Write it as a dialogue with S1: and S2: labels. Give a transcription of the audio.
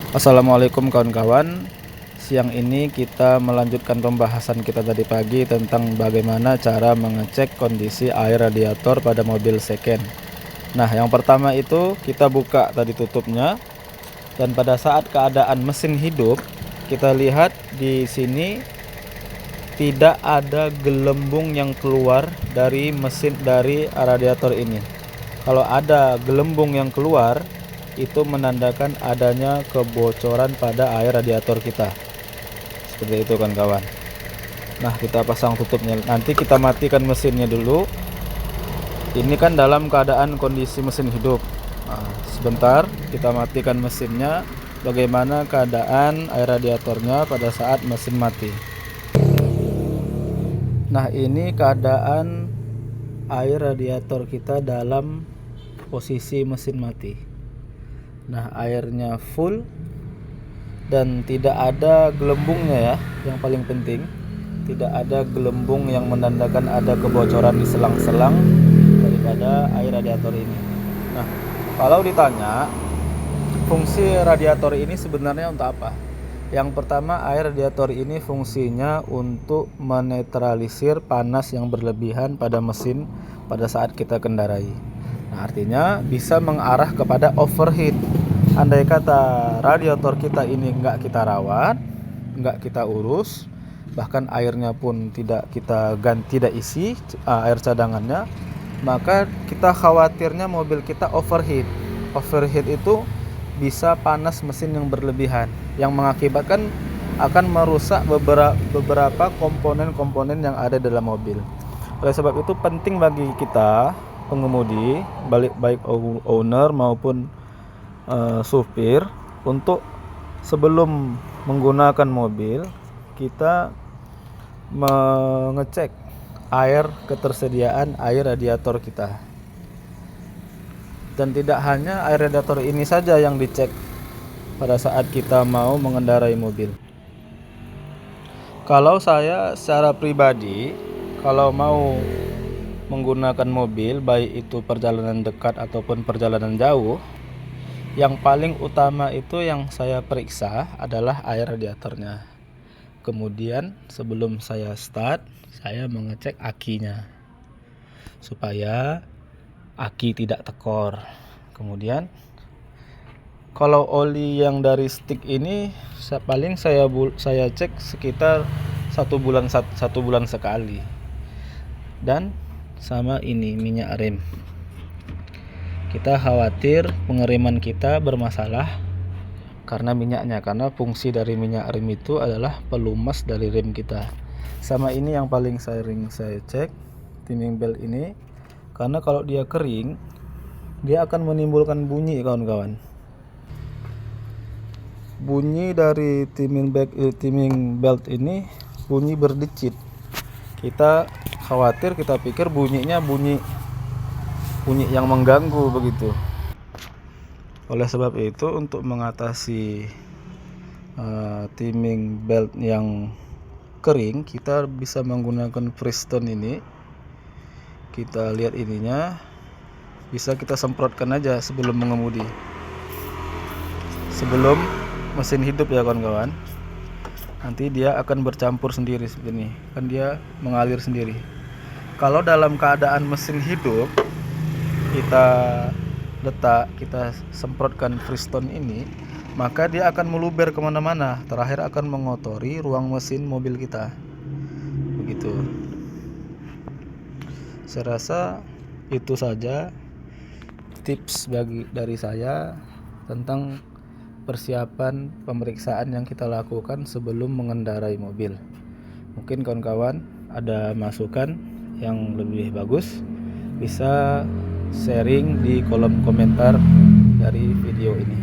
S1: Assalamualaikum kawan-kawan. Siang ini kita melanjutkan pembahasan kita tadi pagi tentang bagaimana cara mengecek kondisi air radiator pada mobil second. Nah, yang pertama itu kita buka tadi tutupnya, dan pada saat keadaan mesin hidup, kita lihat di sini tidak ada gelembung yang keluar dari mesin dari radiator ini. Kalau ada gelembung yang keluar, itu menandakan adanya kebocoran pada air radiator kita. Seperti itu kan kawan. Nah, kita pasang tutupnya. Nanti kita matikan mesinnya dulu. Ini kan dalam keadaan kondisi mesin hidup. Nah, sebentar kita matikan mesinnya. Bagaimana keadaan air radiatornya pada saat mesin mati. Nah, ini keadaan air radiator kita dalam posisi mesin mati. Nah, airnya full dan tidak ada gelembungnya ya. Yang paling penting, tidak ada gelembung yang menandakan ada kebocoran di selang-selang daripada air radiator ini. Nah, kalau ditanya fungsi radiator ini sebenarnya untuk apa? Yang pertama, air radiator ini fungsinya untuk menetralisir panas yang berlebihan pada mesin pada saat kita kendarai. Nah, artinya bisa mengarah kepada overheat. Andai kata radiator kita ini nggak kita rawat, nggak kita urus, bahkan airnya pun tidak kita ganti, tidak isi air cadangannya, maka kita khawatirnya mobil kita overheat. Overheat itu bisa panas mesin yang berlebihan, yang mengakibatkan akan merusak beberapa komponen-komponen yang ada dalam mobil. Oleh sebab itu penting bagi kita pengemudi, baik owner maupun supir, untuk sebelum menggunakan mobil kita mengecek ketersediaan air radiator kita. Dan tidak hanya air radiator ini saja yang dicek pada saat kita mau mengendarai mobil. Kalau saya secara pribadi, kalau mau menggunakan mobil, baik itu perjalanan dekat ataupun perjalanan jauh, yang paling utama itu yang saya periksa adalah air radiatornya. Kemudian sebelum saya start, saya mengecek akinya supaya aki tidak tekor. Kemudian kalau oli yang dari stick ini paling saya cek sekitar satu bulan sekali. Dan sama ini minyak rem. Kita khawatir pengereman kita bermasalah karena minyaknya, karena fungsi dari minyak rem itu adalah pelumas dari rem kita. Sama ini yang paling sering saya cek, timing belt ini, karena kalau dia kering dia akan menimbulkan bunyi kawan-kawan. Bunyi dari timing belt ini bunyi berdecit. Kita khawatir, kita pikir bunyinya bunyi yang mengganggu begitu. Oleh sebab itu, untuk mengatasi timing belt yang kering, kita bisa menggunakan Freestone ini. Kita lihat ininya, bisa kita semprotkan aja sebelum mengemudi, sebelum mesin hidup ya kawan-kawan. Nanti dia akan bercampur sendiri seperti ini, kan dia mengalir sendiri. Kalau dalam keadaan mesin hidup, kita semprotkan Freestone ini, maka dia akan meluber kemana-mana, terakhir akan mengotori ruang mesin mobil kita. Begitu. Saya rasa itu saja tips dari saya tentang persiapan pemeriksaan yang kita lakukan sebelum mengendarai mobil. Mungkin kawan-kawan ada masukan yang lebih bagus, bisa sharing di kolom komentar dari video ini.